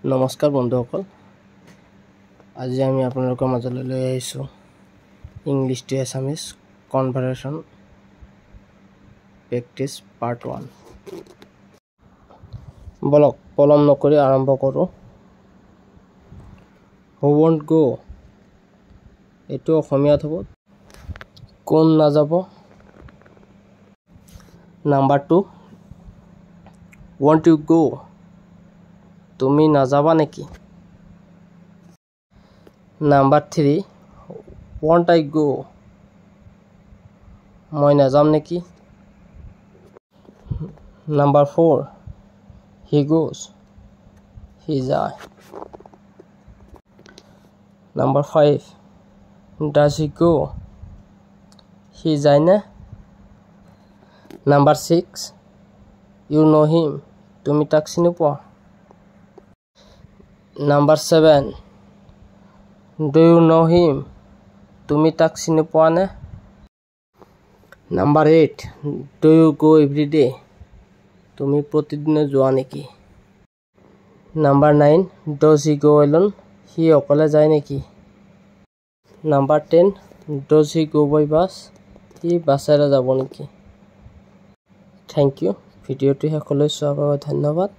নমস্কাৰ বন্ধুসকল, আজি আমি আপোনালোকৰ মাজলৈ লৈ আহিছোঁ English to Assamese conversation practice part 1। বলক পলম নকৰি আৰম্ভ কৰোঁ। হু won't go, এইটো অসমীয়াত হ'ব কোন নাযাব। নাম্বাৰ 2, won't you go, তুমি নাযাবা নেকি। নাম্বাৰ 3, won't I go, মই নাযাম নেকি। নাম্বাৰ 4, he goes, সি যায়। নাম্বাৰ 5, does he go, সি যায়নে। নাম্বাৰ 6, you know him, তুমি তাক চিনি পোৱা। Number 7, do you know him, তুমি তাক চিনি পোৱা নে। Number 8, do you go every day, তুমি প্ৰতিদিনে যোৱা নেকি। Number 9, does he go alone, সি অকলে যায় নেকি। Number 10, does he go by bus, সি বাছেৰে যাব নেকি। Thank you. ভিডিঅ'টো শেষলৈ চোৱাৰ বাবে ধন্যবাদ।